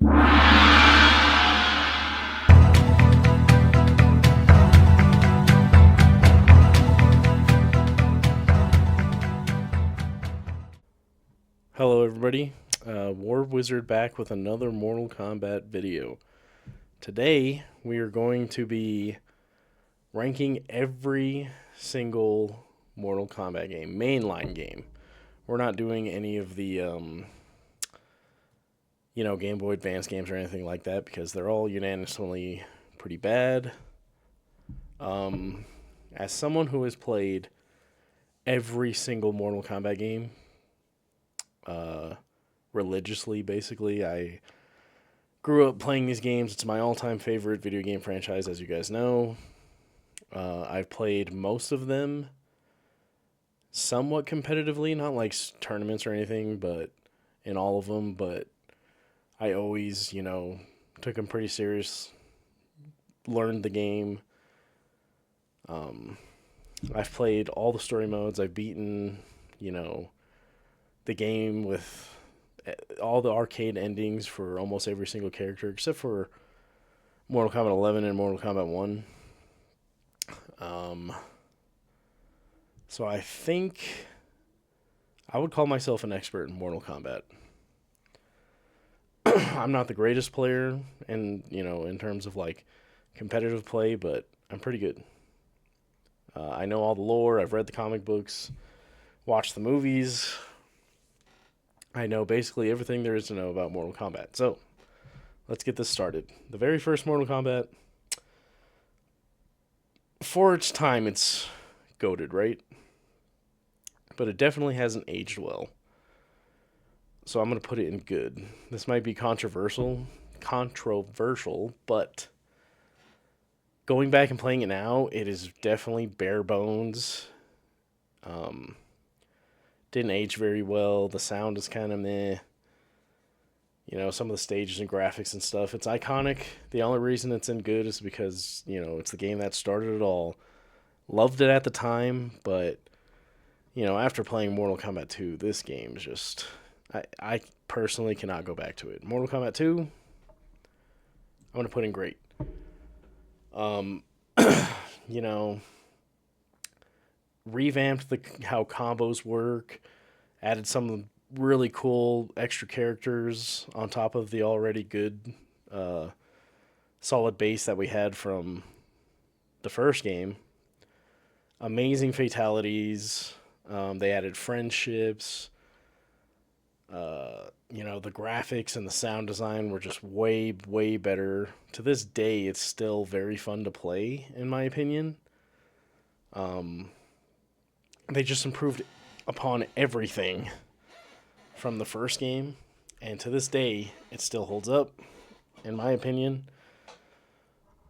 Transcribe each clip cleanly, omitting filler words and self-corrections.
Hello, everybody. War Wizard back with another Mortal Kombat video. Today, we are going to be ranking every single Mortal Kombat game, mainline game. We're not doing any of the, Game Boy Advance games or anything like that because they're all unanimously pretty bad. As someone who has played every single Mortal Kombat game, religiously, basically. I grew up playing these games. It's my all-time favorite video game franchise, as you guys know. I've played most of them somewhat competitively, not like tournaments or anything, but in all of them. But I always, took them pretty serious, learned the game. I've played all the story modes. I've beaten, the game with all the arcade endings for almost every single character except for Mortal Kombat 11 and Mortal Kombat 1. So I think I would call myself an expert in Mortal Kombat. I'm not the greatest player in terms of like competitive play, but I'm pretty good. I know all the lore. I've read the comic books, watched the movies. I know basically everything there is to know about Mortal Kombat. So, let's get this started. The very first Mortal Kombat, for its time, it's goated, right? But it definitely hasn't aged well. So I'm going to put it in good. This might be controversial, but going back and playing it now, it is definitely bare bones. Didn't age very well. The sound is kind of meh. Some of the stages and graphics and stuff. It's iconic. The only reason it's in good is because, it's the game that started it all. Loved it at the time, but, after playing Mortal Kombat 2, this game is just... I personally cannot go back to it. Mortal Kombat 2, I'm going to put in great. Revamped how combos work, added some really cool extra characters on top of the already good solid base that we had from the first game. Amazing fatalities. They added friendships. The graphics and the sound design were just way, way better. To this day, it's still very fun to play, in my opinion. They just improved upon everything from the first game, and to this day, it still holds up, in my opinion.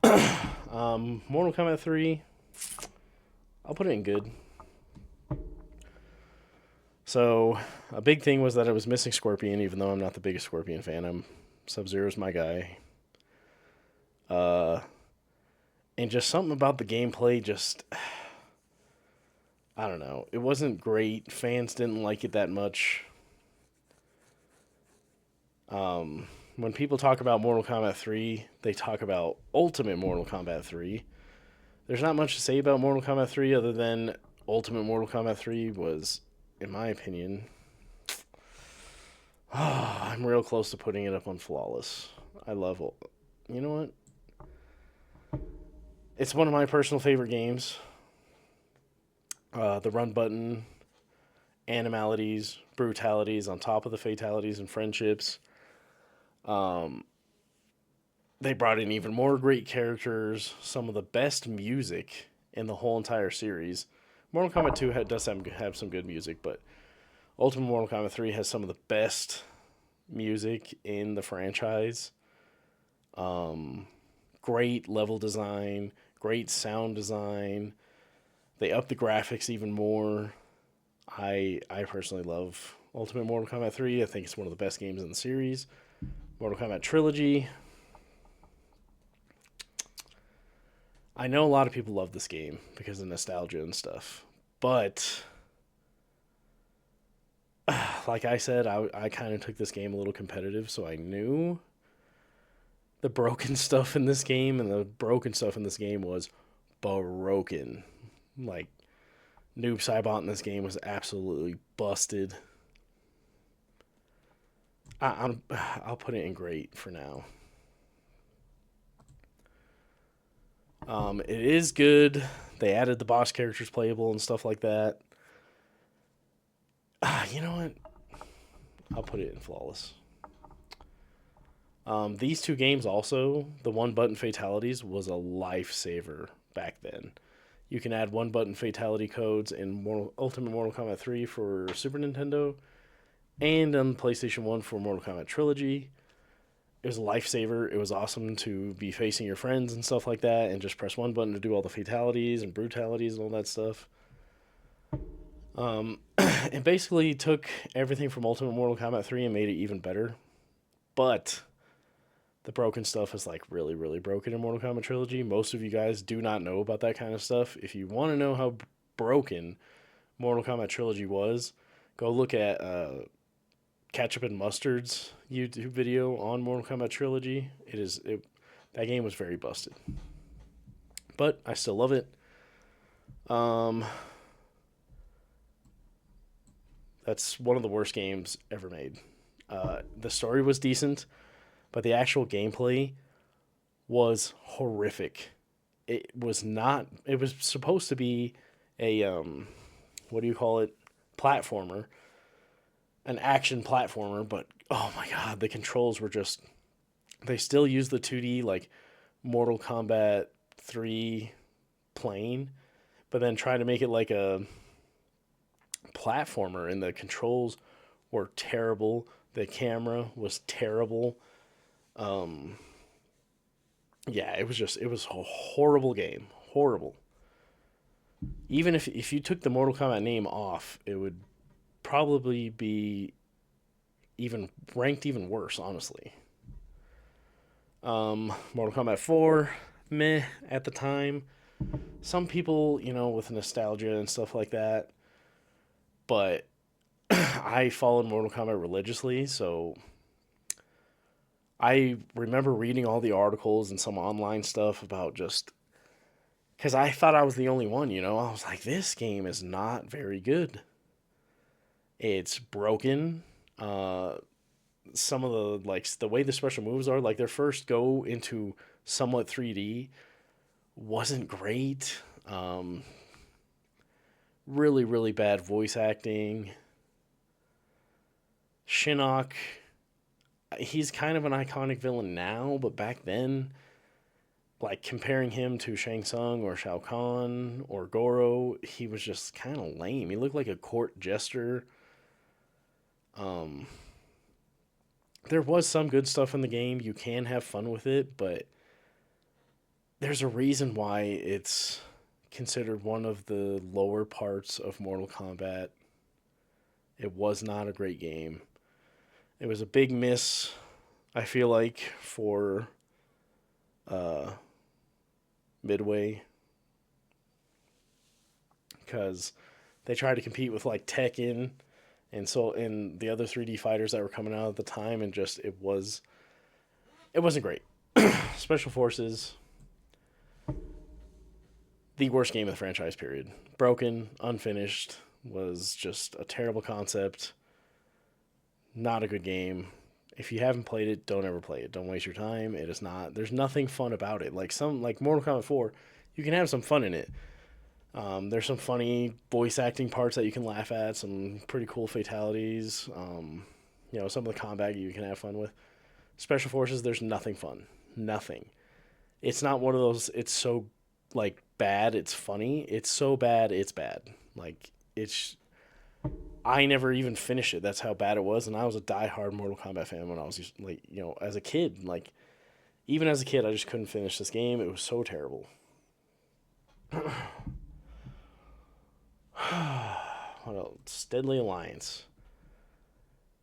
Mortal Kombat 3, I'll put it in good. So, a big thing was that I was missing Scorpion, even though I'm not the biggest Scorpion fan. Sub-Zero's my guy. And just something about the gameplay just... I don't know. It wasn't great. Fans didn't like it that much. When people talk about Mortal Kombat 3, they talk about Ultimate Mortal Kombat 3. There's not much to say about Mortal Kombat 3 other than Ultimate Mortal Kombat 3 was, in my opinion... I'm real close to putting it up on Flawless. I love it. You know what? It's one of my personal favorite games. The run button, animalities, brutalities on top of the fatalities and friendships. They brought in even more great characters, some of the best music in the whole entire series. Mortal Kombat 2 does have some good music, but Ultimate Mortal Kombat 3 has some of the best music in the franchise. Great level design, great sound design. They upped the graphics even more. I personally love Ultimate Mortal Kombat 3. I think it's one of the best games in the series. Mortal Kombat Trilogy. I know a lot of people love this game because of nostalgia and stuff. But, like I said, I kind of took this game a little competitive, so I knew the broken stuff in this game, and the broken stuff in this game was broken. Like, Noob Saibot in this game was absolutely busted. I'll put it in great for now. It is good. They added the boss characters playable and stuff like that. You know what? I'll put it in flawless. These two games also, the one button fatalities was a lifesaver back then. You can add one button fatality codes in Ultimate Mortal Kombat 3 for Super Nintendo and on PlayStation 1 for Mortal Kombat Trilogy. It was a lifesaver. It was awesome to be facing your friends and stuff like that and just press one button to do all the fatalities and brutalities and all that stuff. It basically took everything from Ultimate Mortal Kombat 3 and made it even better. But the broken stuff is like really, really broken in Mortal Kombat Trilogy. Most of you guys do not know about that kind of stuff. If you want to know how broken Mortal Kombat Trilogy was, go look at Ketchup and Mustard's YouTube video on Mortal Kombat Trilogy. That game was very busted, but I still love it. That's one of the worst games ever made. The story was decent, but the actual gameplay was horrific. It was not. It was supposed to be a what do you call it? Platformer, an action platformer, but oh my god, the controls were just. They still use the 2D like Mortal Kombat 3 plane, but then try to make it like a platformer, and the controls were terrible. The camera was terrible. Yeah, it was a horrible game. Horrible. Even if you took the Mortal Kombat name off, it would probably be even ranked even worse, honestly. Mortal Kombat 4, meh at the time. Some people, with nostalgia and stuff like that. But I followed Mortal Kombat religiously, so I remember reading all the articles and some online stuff about just because I thought I was the only one, I was like, this game is not very good. It's broken. Some of the way the special moves are, like their first go into somewhat 3D wasn't great. Really, really bad voice acting. Shinnok, he's kind of an iconic villain now, but back then, like comparing him to Shang Tsung or Shao Kahn or Goro, he was just kind of lame. He looked like a court jester. There was some good stuff in the game. You can have fun with it, but there's a reason why it's considered one of the lower parts of Mortal Kombat. It was not a great game. It was a big miss, I feel like, for Midway, because they tried to compete with like Tekken and the other 3D fighters that were coming out at the time, and just it wasn't great. Special Forces, the worst game of the franchise, period. Broken, unfinished, was just a terrible concept. Not a good game. If you haven't played it, don't ever play it. Don't waste your time. It is not. There's nothing fun about it. Like Mortal Kombat 4, you can have some fun in it. There's some funny voice acting parts that you can laugh at. Some pretty cool fatalities. Some of the combat you can have fun with. Special Forces, there's nothing fun. Nothing. It's not one of those. It's so bad. It's funny. It's so bad. It's bad. I never even finished it. That's how bad it was, and I was a diehard Mortal Kombat fan when I was as a kid. Even as a kid, I just couldn't finish this game. It was so terrible. What else? Deadly Alliance.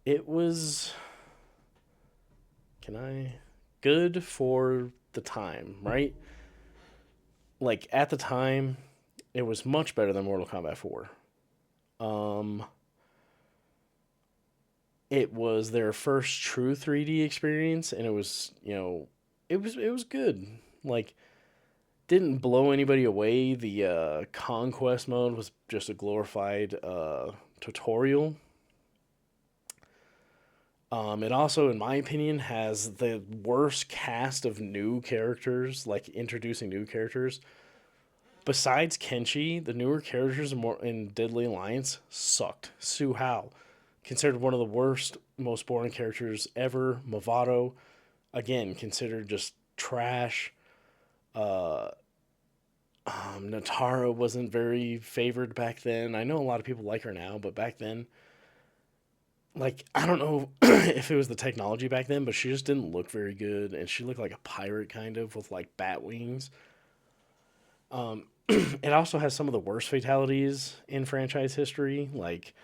It was. Good for the time, right? At the time, it was much better than Mortal Kombat 4. It was their first true 3D experience, and it was, it was good. Like, didn't blow anybody away. The conquest mode was just a glorified tutorial. It also, in my opinion, has the worst cast of new characters, like introducing new characters. Besides Kenshi, the newer characters in Deadly Alliance sucked. Su Hao, considered one of the worst, most boring characters ever. Movado, again, considered just trash. Uh, Natara wasn't very favored back then. I know a lot of people like her now, but back then, like, I don't know if it was the technology back then, but she just didn't look very good, and she looked like a pirate kind of with like bat wings. It also has some of the worst fatalities in franchise history, like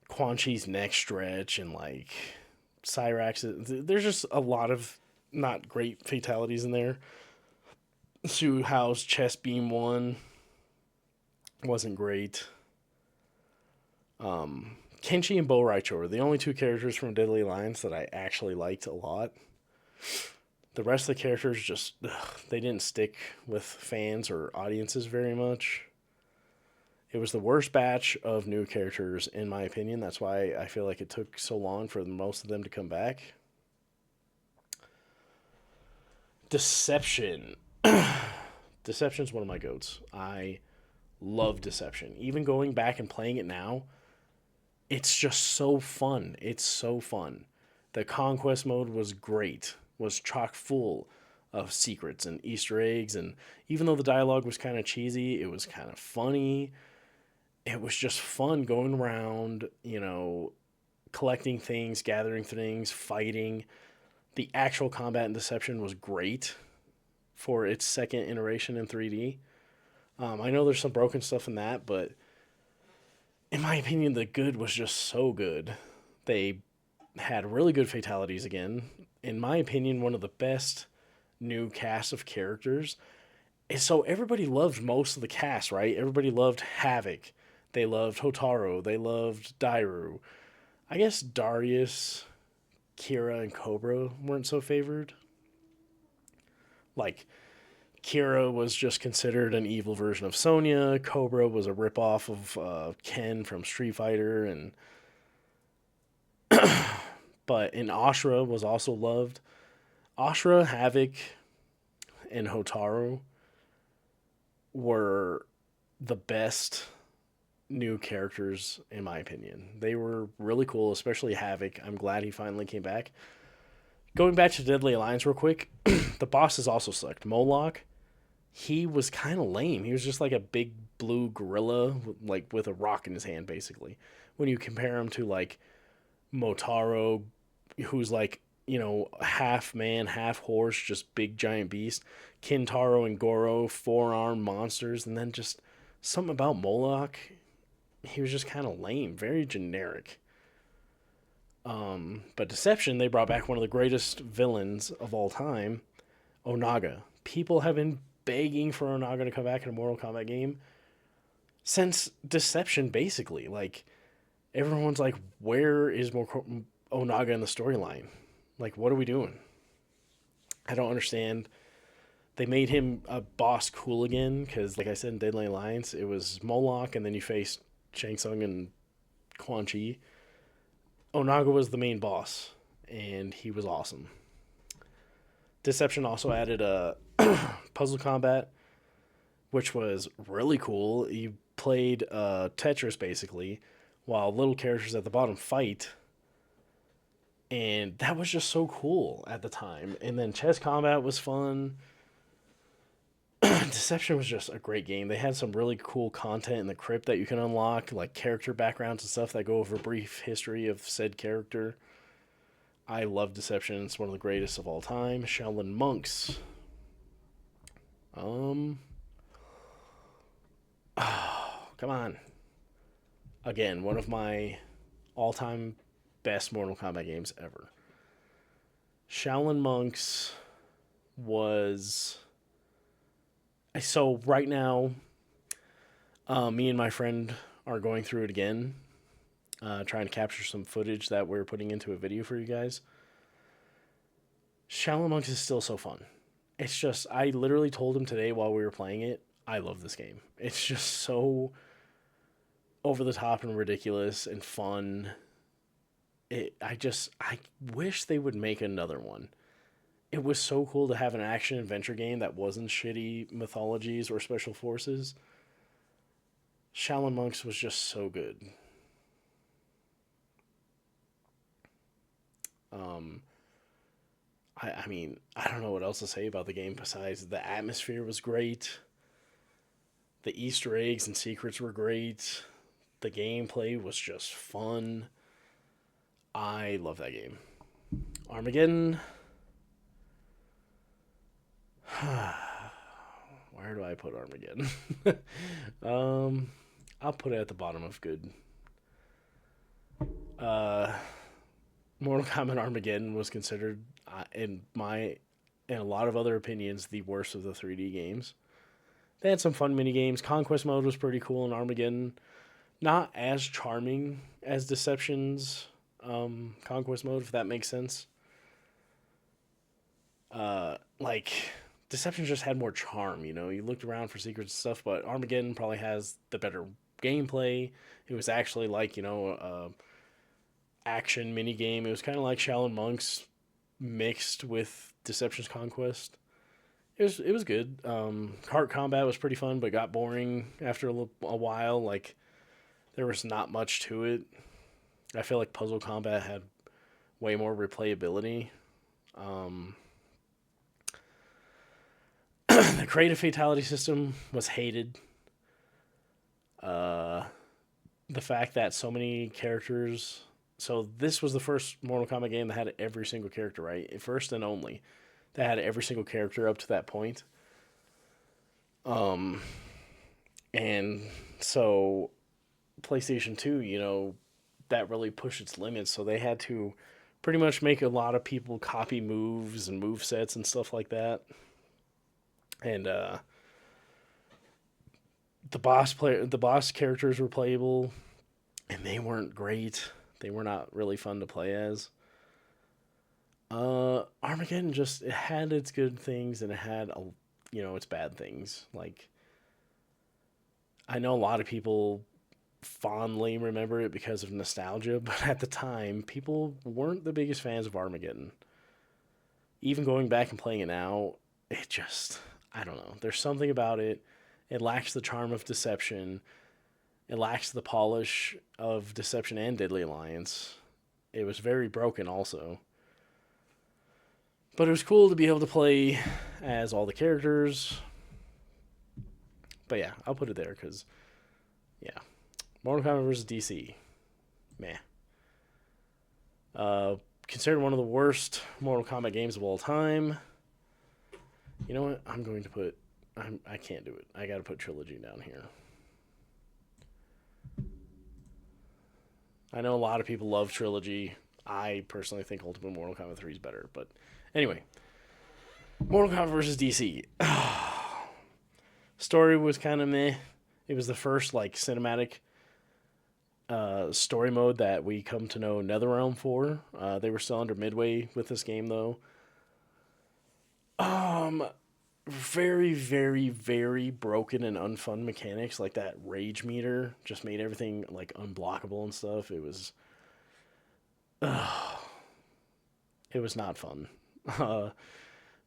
Quan Chi's neck stretch and like Cyrax. There's just a lot of not great fatalities in there. Su Hao's chest beam one wasn't great. Kenshi and Bo Raicho were the only two characters from Deadly Alliance that I actually liked a lot. The rest of the characters just, they didn't stick with fans or audiences very much. It was the worst batch of new characters, in my opinion. That's why I feel like it took so long for most of them to come back. Deception. Deception's one of my goats. I love Deception. Even going back and playing it now, it's just so fun. It's so fun. The conquest mode was great, was chock full of secrets and Easter eggs. And even though the dialogue was kind of cheesy, it was kind of funny. It was just fun going around, collecting things, gathering things, fighting. The actual combat and Deception was great for its second iteration in 3D. I know there's some broken stuff in that, but in my opinion, the good was just so good. They had really good fatalities again. In my opinion, one of the best new cast of characters. And so everybody loved most of the cast, right? Everybody loved Havoc. They loved Hotaru. They loved Dairu. I guess Darius, Kira, and Cobra weren't so favored. Like, Kira was just considered an evil version of Sonya. Cobra was a ripoff of Ken from Street Fighter, and Ashura was also loved. Ashura, Havoc, and Hotaru were the best new characters in my opinion. They were really cool, especially Havoc. I'm glad he finally came back. Going back to Deadly Alliance real quick, the bosses also sucked. Moloch, he was kind of lame. He was just like a big blue gorilla, like with a rock in his hand, basically. When you compare him to like Motaro, who's like, half man, half horse, just big giant beast. Kintaro and Goro, four-armed monsters. And then just something about Moloch, he was just kind of lame, very generic. But Deception, they brought back one of the greatest villains of all time, Onaga. People have been begging for Onaga to come back in a Mortal Kombat game since Deception, basically. Like, everyone's like, where is Onaga in the storyline? Like, what are we doing? I don't understand. They made him a boss cool again because, like I said in Deadly Alliance, it was Moloch, and then you faced Shang Tsung and Quan Chi. Onaga was the main boss, and he was awesome. Deception also added a puzzle combat, which was really cool. You played Tetris, basically, while little characters at the bottom fight. And that was just so cool at the time. And then chess combat was fun. Deception was just a great game. They had some really cool content in the crypt that you can unlock, like character backgrounds and stuff that go over a brief history of said character. I love Deception. It's one of the greatest of all time. Shaolin Monks. Oh, come on. Again, one of my all-time best Mortal Kombat games ever. Shaolin Monks was... So right now, me and my friend are going through it again, trying to capture some footage that we're putting into a video for you guys. Shaolin Monks is still so fun. It's just, I literally told him today while we were playing it, I love this game. It's just so over the top and ridiculous and fun. I wish they would make another one. It was so cool to have an action adventure game that wasn't shitty mythologies or special forces. Shaolin Monks was just so good. Um, I mean, I don't know what else to say about the game besides the atmosphere was great. The Easter eggs and secrets were great. The gameplay was just fun. I love that game. Armageddon. Where do I put Armageddon? I'll put it at the bottom of good. Uh, Mortal Kombat Armageddon was considered, in a lot of other opinions, the worst of the 3D games. They had some fun mini games. Conquest mode was pretty cool in Armageddon. Not as charming as Deception's Conquest mode, if that makes sense. Like Deception just had more charm, you know. You looked around for secrets and stuff, but Armageddon probably has the better gameplay. It was actually like, you know, action mini game. It was kind of like Shaolin Monks mixed with Deception's Conquest. It was good. Cart combat was pretty fun, but got boring after a while. Like there was not much to it. I feel like puzzle combat had way more replayability. Um, the creative fatality system was hated. Uh, the fact that so many characters. So this was the first Mortal Kombat game that had every single character, right? First and only. That had every single character up to that point. Um, and so PlayStation 2, you know, that really pushed its limits. So they had to pretty much make a lot of people copy moves and move sets and stuff like that. And the boss characters were playable, and they weren't great. They were not really fun to play as. Armageddon just it had its good things and it had its bad things. Like I know a lot of people fondly remember it because of nostalgia, but at the time, people weren't the biggest fans of Armageddon. Even going back and playing it now, it just I don't know. There's something about it. It lacks the charm of Deception. It lacks the polish of Deception and Deadly Alliance. It was very broken also. But it was cool to be able to play as all the characters. But yeah, I'll put it there because, yeah. Mortal Kombat vs. DC. Meh. Considered one of the worst Mortal Kombat games of all time. You know what? I'm going to put... I can't do it. I gotta put Trilogy down here. I know a lot of people love Trilogy. I personally think Ultimate Mortal Kombat 3 is better. But anyway. Mortal Kombat vs. DC. Story was kind of meh. It was the first like cinematic story mode that we come to know NetherRealm for. They were still under Midway with this game though. Very, very, very broken and unfun mechanics. Like that rage meter just made everything like unblockable and stuff. It was not fun.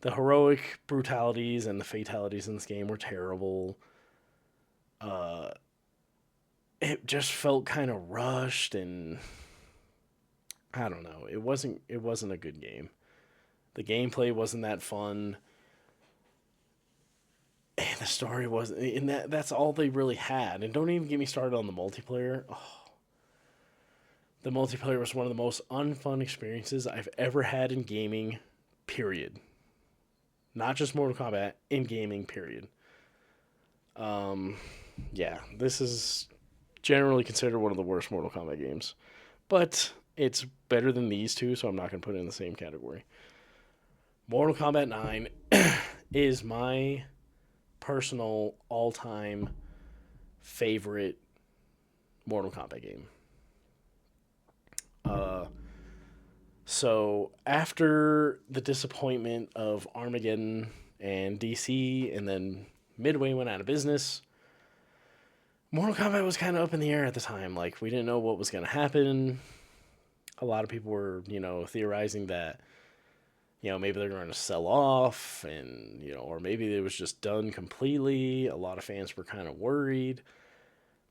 The heroic brutalities and the fatalities in this game were terrible. Uh, it just felt kind of rushed and I don't know. It wasn't a good game. The gameplay wasn't that fun. And the story wasn't and that's all they really had. And don't even get me started on the multiplayer. Oh, the multiplayer was one of the most unfun experiences I've ever had in gaming, period. Not just Mortal Kombat, in gaming, period. Yeah, this is generally considered one of the worst Mortal Kombat games. But it's better than these two, so I'm not going to put it in the same category. Mortal Kombat 9 is my personal all-time favorite Mortal Kombat game. So after the disappointment of Armageddon and DC, and then Midway went out of business, Mortal Kombat was kind of up in the air at the time. Like, we didn't know what was going to happen. A lot of people were, theorizing that, maybe they're going to sell off and, or maybe it was just done completely. A lot of fans were kind of worried.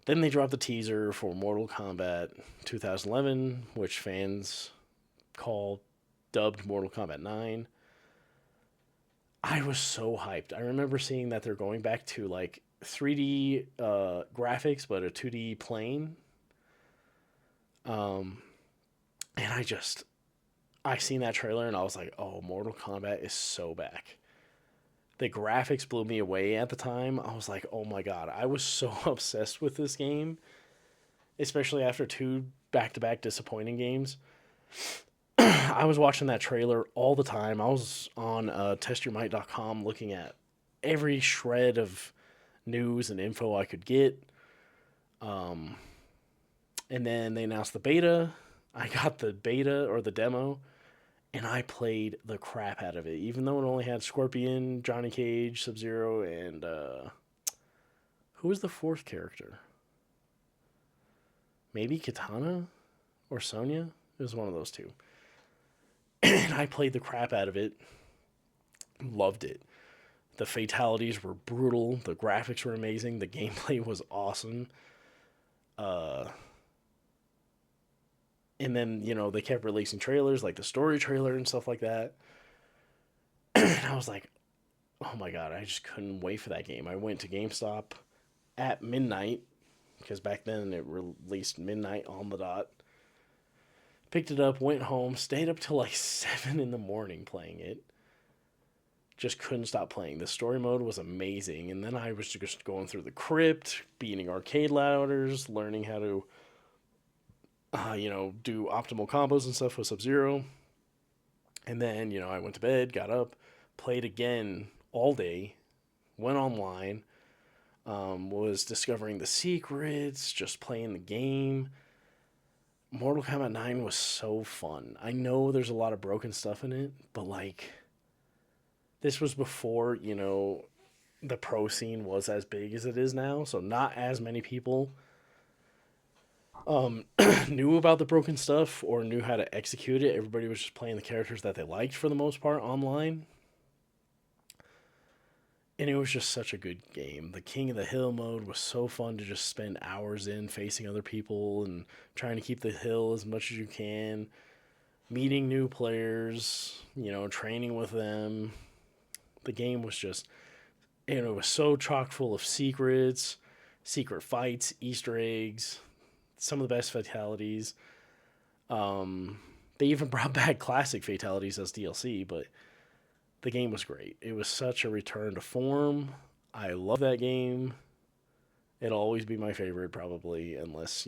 Then they dropped the teaser for Mortal Kombat 2011, which fans call dubbed Mortal Kombat 9. I was so hyped. I remember seeing that they're going back to like 3D graphics, but a 2D plane. Um, and I seen that trailer and I was like, oh, Mortal Kombat is so back. The graphics blew me away at the time. I was like, oh my god, I was so obsessed with this game, especially after two back to back disappointing games. I was watching that trailer all the time. I was on testyourmight.com looking at every shred of news and info I could get. Um, and then they announced the beta. I got the beta or the demo, and I played the crap out of it. Even though it only had Scorpion, Johnny Cage, Sub Zero, and who was the fourth character? Maybe Katana or Sonya? It was one of those two. And I played the crap out of it. Loved it. The fatalities were brutal. The graphics were amazing. The gameplay was awesome. Uh, and then, they kept releasing trailers, like the story trailer and stuff like that. And I was like, oh my god, I just couldn't wait for that game. I went to GameStop at midnight, because back then it released midnight on the dot. Picked it up, went home, stayed up till like 7 in the morning playing it. Just couldn't stop playing. The story mode was amazing. And then I was just going through the crypt, beating arcade ladders, learning how to, do optimal combos and stuff with Sub Zero. And then, I went to bed, got up, played again all day, went online, was discovering the secrets, just playing the game. Mortal Kombat 9 was so fun. I know there's a lot of broken stuff in it, but like, this was before, the pro scene was as big as it is now, so not as many people knew about the broken stuff or knew how to execute it. Everybody was just playing the characters that they liked for the most part online. And it was just such a good game. The King of the Hill mode was so fun to just spend hours in facing other people and trying to keep the hill as much as you can, meeting new players, training with them. The game was just, it was so chock full of secrets, secret fights, Easter eggs, some of the best fatalities. They even brought back classic fatalities as DLC, but the game was great. It was such a return to form. I love that game. It'll always be my favorite, probably, unless,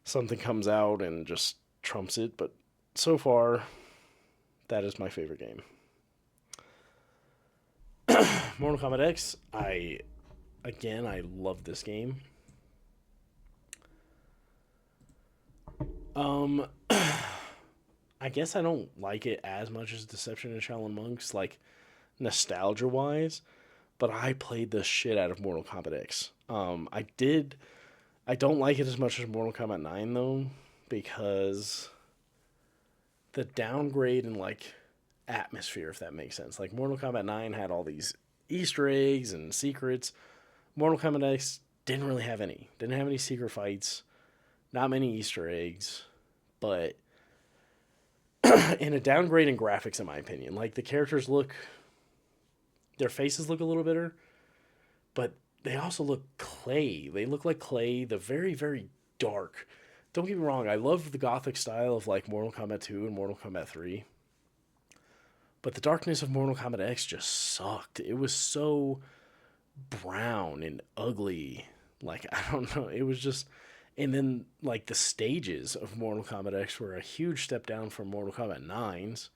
something comes out and just trumps it. But so far, that is my favorite game. Mortal Kombat X, I love this game. Um, I guess I don't like it as much as Deception and Shaolin Monks, like nostalgia wise, but I played the shit out of Mortal Kombat X. I don't like it as much as Mortal Kombat 9 though, because the downgrade in like atmosphere, if that makes sense. Like Mortal Kombat 9 had all these Easter eggs and secrets. Mortal Kombat X didn't really have any. Didn't have any secret fights, not many Easter eggs, but in a downgrade in graphics, in my opinion. Like the characters their faces look a little better, but they also look clay. They look like clay. The very, very dark. Don't get me wrong, I love the gothic style of like Mortal Kombat 2 and Mortal Kombat 3. But the darkness of Mortal Kombat X just sucked. It was so brown and ugly. Like, I don't know. It was just. And then, like, the stages of Mortal Kombat X were a huge step down from Mortal Kombat 9's.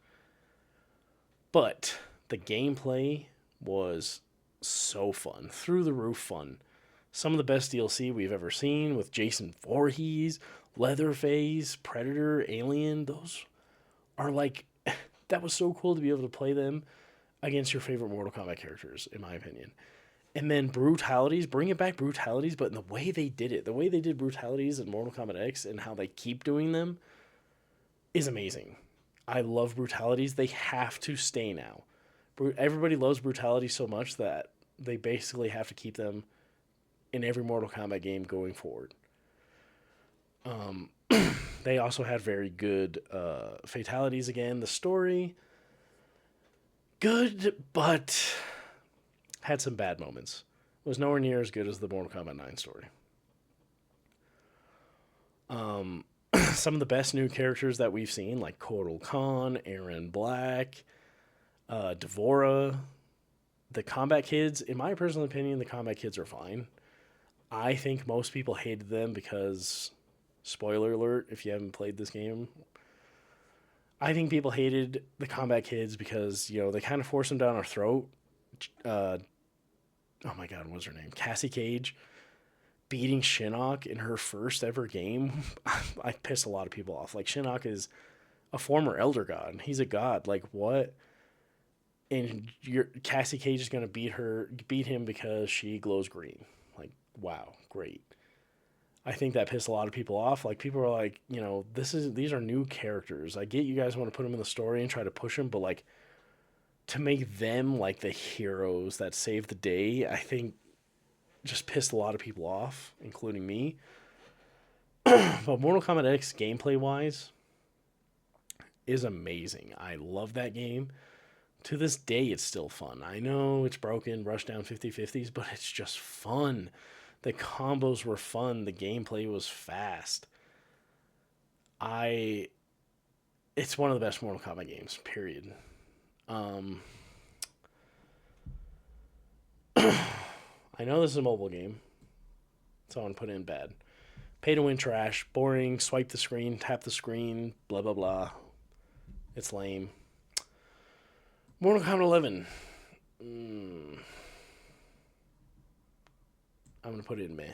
But the gameplay was so fun. Through the roof fun. Some of the best DLC we've ever seen with Jason Voorhees, Leatherface, Predator, Alien. Those are like, that was so cool to be able to play them against your favorite Mortal Kombat characters, in my opinion. And then brutalities, bring it back brutalities, but in the way they did it, the way they did brutalities in Mortal Kombat X and how they keep doing them is amazing. I love brutalities. They have to stay now. Everybody loves brutality so much that they basically have to keep them in every Mortal Kombat game going forward. They also had very good fatalities again. The story, good, but had some bad moments. Was nowhere near as good as the Mortal Kombat 9 story. Some of the best new characters that we've seen, like Kotal Khan, Aaron Black, Devora, the Combat Kids. In my personal opinion, the Combat Kids are fine. I think most people hated them because, spoiler alert, if you haven't played this game, I think people hated the Combat Kids because, they kind of forced them down our throat. Uh, oh my god, what was her name? Cassie Cage beating Shinnok in her first ever game. I pissed a lot of people off. Like, Shinnok is a former Elder God. He's a god. Like, what? And Cassie Cage is gonna beat him because she glows green. Like, wow, great. I think that pissed a lot of people off. Like, people are like, these are new characters. I get you guys want to put them in the story and try to push them, but like, to make them like the heroes that save the day, I think just pissed a lot of people off, including me. But Mortal Kombat X, gameplay wise, is amazing. I love that game. To this day, it's still fun. I know it's broken, rushed down 50/50s, but it's just fun. The combos were fun. The gameplay was fast. I. It's one of the best Mortal Kombat games, period. Um, I know this is a mobile game, so I'm going to put in bad. Pay to win trash, boring, swipe the screen, tap the screen, blah, blah, blah. It's lame. Mortal Kombat 11. I'm going to put it in meh.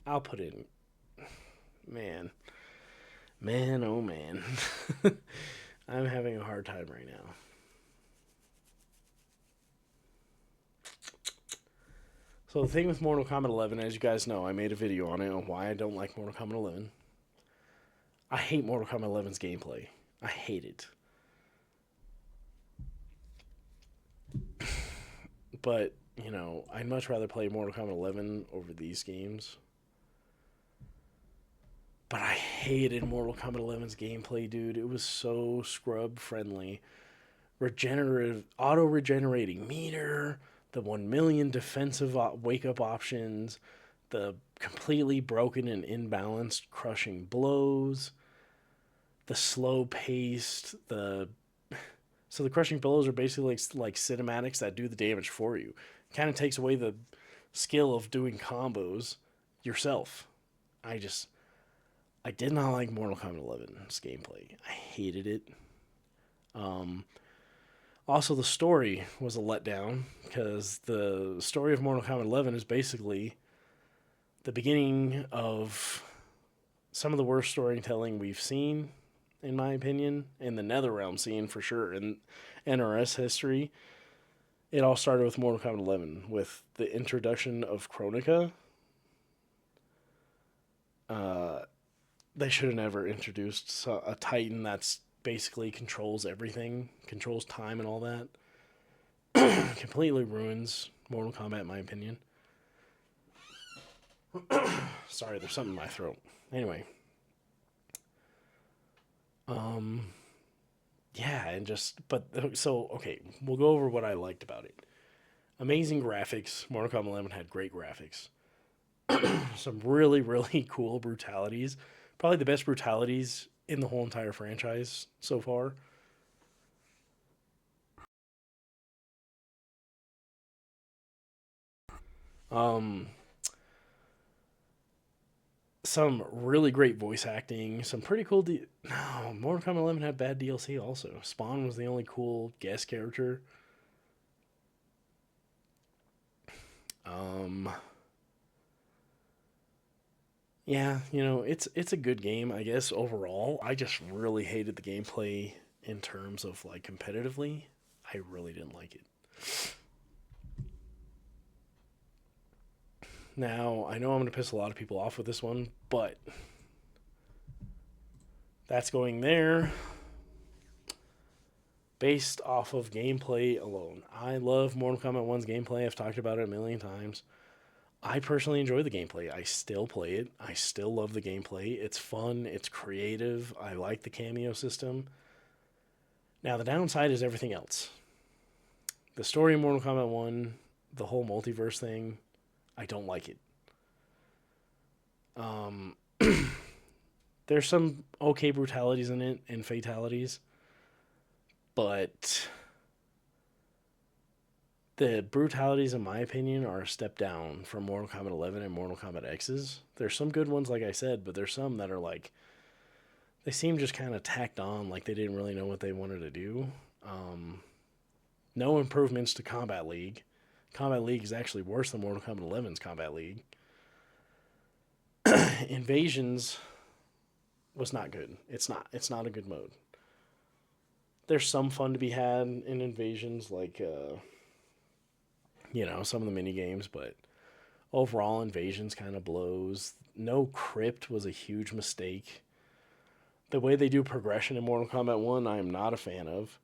I'll put it in. Man. Man, oh man. I'm having a hard time right now. So the thing with Mortal Kombat 11, as you guys know, I made a video on it on why I don't like Mortal Kombat 11. I hate Mortal Kombat 11's gameplay. I hate it. But, I'd much rather play Mortal Kombat 11 over these games. But I hated Mortal Kombat 11's gameplay, dude. It was so scrub friendly. Regenerative, auto regenerating meter, the 1 million defensive wake up options, the completely broken and imbalanced crushing blows, the slow paced, so the crushing blows are basically like cinematics that do the damage for you. Kind of takes away the skill of doing combos yourself. I did not like Mortal Kombat 11's gameplay. I hated it. Also, the story was a letdown because the story of Mortal Kombat 11 is basically the beginning of some of the worst storytelling we've seen, in my opinion, in the NetherRealm scene for sure, in NRS history. It all started with Mortal Kombat 11, with the introduction of Kronika. They should have never introduced a Titan that's basically controls everything, controls time and all that. Completely ruins Mortal Kombat, in my opinion. Sorry, there's something in my throat. Anyway. Yeah, okay, we'll go over what I liked about it. Amazing graphics. Mortal Kombat 11 had great graphics. Some really, really cool brutalities. Probably the best brutalities in the whole entire franchise so far. Um, some really great voice acting. Some pretty cool. No, Mortal Kombat 11 had bad DLC also. Spawn was the only cool guest character. Um, Yeah, it's a good game, I guess, overall. I just really hated the gameplay in terms of like competitively. I really didn't like it. Now, I know I'm going to piss a lot of people off with this one, but that's going there based off of gameplay alone. I love Mortal Kombat 1's gameplay. I've talked about it a million times. I personally enjoy the gameplay. I still play it. I still love the gameplay. It's fun, it's creative. I like the cameo system. Now, the downside is everything else. The story of Mortal Kombat 1, the whole multiverse thing, I don't like it. Um, there's some okay brutalities in it and fatalities, but the brutalities, in my opinion, are a step down from Mortal Kombat 11 and Mortal Kombat X's. There's some good ones, like I said, but there's some that are like, they seem just kind of tacked on, like they didn't really know what they wanted to do. No improvements to Combat League. Combat League is actually worse than Mortal Kombat 11's Combat League. Invasions was not good. It's not. It's not a good mode. There's some fun to be had in Invasions, like some of the mini games, but overall Invasions kind of blows. No crypt was a huge mistake. The way they do progression in Mortal Kombat 1, I am not a fan of.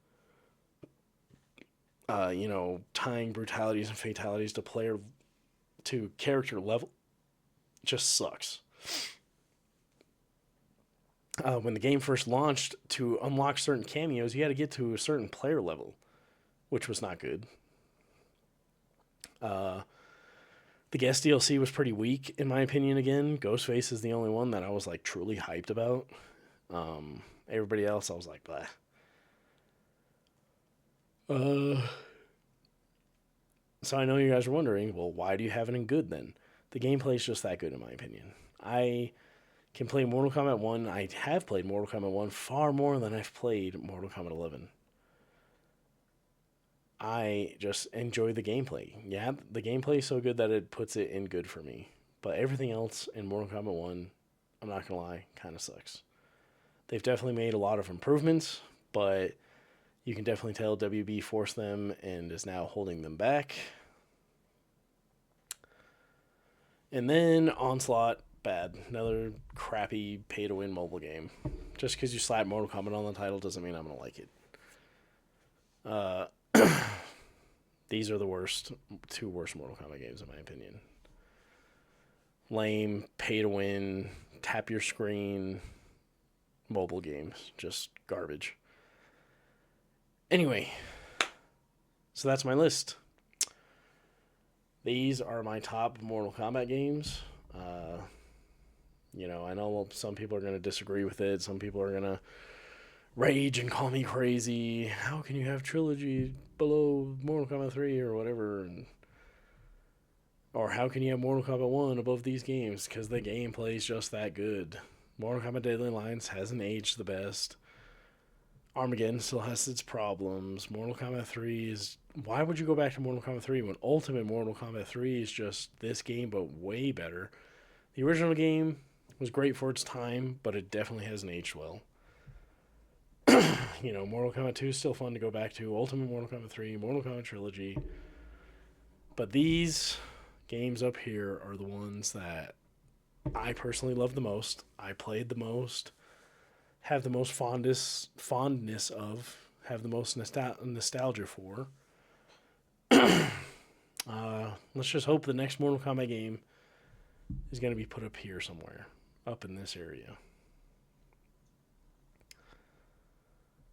Tying brutalities and fatalities to character level just sucks. When the game first launched, to unlock certain cameos, you had to get to a certain player level, which was not good. The guest DLC was pretty weak, in my opinion. Again, Ghostface is the only one that I was like truly hyped about. Everybody else, I was like, blah. So I know you guys are wondering, well, why do you have it in good then? The gameplay is just that good, in my opinion. I can play Mortal Kombat 1. I have played Mortal Kombat 1 far more than I've played Mortal Kombat 11. I just enjoy the gameplay. Yeah, the gameplay is so good that it puts it in good for me. But everything else in Mortal Kombat 1, I'm not going to lie, kind of sucks. They've definitely made a lot of improvements, but you can definitely tell WB forced them and is now holding them back. And then Onslaught, bad. Another crappy pay to win mobile game. Just because you slap Mortal Kombat on the title doesn't mean I'm going to like it. These are the two worst Mortal Kombat games in my opinion. Lame, pay to win, tap your screen, mobile games. Just garbage. Anyway, so that's my list. These are my top Mortal Kombat games. I know some people are going to disagree with it. Some people are going to rage and call me crazy. How can you have trilogy below Mortal Kombat 3 or whatever? Or how can you have Mortal Kombat 1 above these games? Because the gameplay is just that good. Mortal Kombat Deadly Alliance hasn't aged the best. Armageddon still has its problems. Mortal Kombat 3 is... Why would you go back to Mortal Kombat 3 when Ultimate Mortal Kombat 3 is just this game, but way better? The original game was great for its time, but it definitely hasn't aged well. Mortal Kombat 2 is still fun to go back to. Ultimate Mortal Kombat 3, Mortal Kombat Trilogy. But these games up here are the ones that I personally love the most. I played the most. Have the most fondness of. Have the most nostalgia for. Let's just hope the next Mortal Kombat game is going to be put up here somewhere. Up in this area.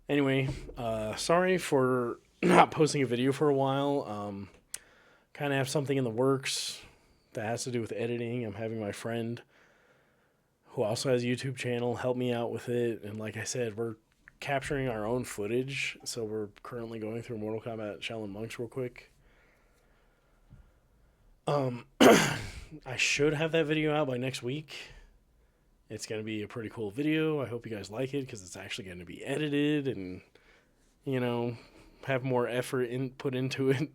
Anyway, sorry for not posting a video for a while. Kind of have something in the works that has to do with editing. I'm having my friend, who also has a YouTube channel, help me out with it. And like I said, we're capturing our own footage. So we're currently going through Mortal Kombat Shaolin Monks real quick. I should have that video out by next week. It's going to be a pretty cool video. I hope you guys like it because it's actually going to be edited and, have more effort put into it.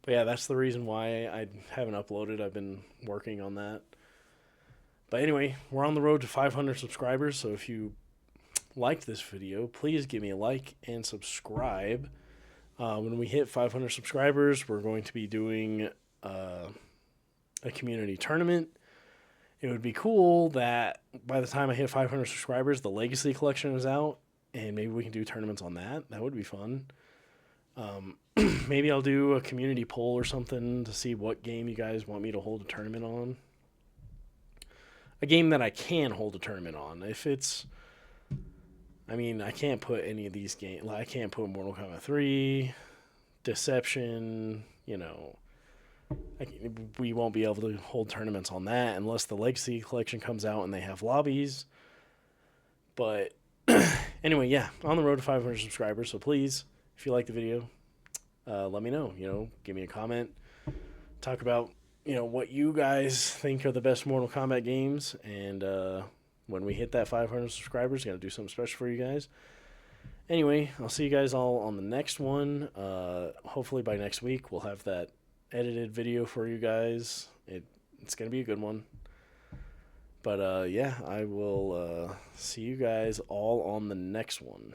But yeah, that's the reason why I haven't uploaded. I've been working on that. But anyway, we're on the road to 500 subscribers, so if you liked this video, please give me a like and subscribe. When we hit 500 subscribers, we're going to be doing a community tournament. It would be cool that by the time I hit 500 subscribers, the Legacy Collection is out, and maybe we can do tournaments on that. That would be fun. Maybe I'll do a community poll or something to see what game you guys want me to hold a tournament on. A game that I can hold a tournament on. If it's, I mean, I can't put any of these games. I can't put Mortal Kombat 3, Deception. You know, we won't be able to hold tournaments on that unless the Legacy Collection comes out and they have lobbies. But anyway, yeah, on the road to 500 subscribers. So please, if you like the video, let me know. You know, give me a comment. Talk about, you know, what you guys think are the best Mortal Kombat games. And when we hit that 500 subscribers, going to do something special for you guys. Anyway, I'll see you guys all on the next one. Hopefully by next week, we'll have that edited video for you guys. It's going to be a good one. But yeah, I will see you guys all on the next one.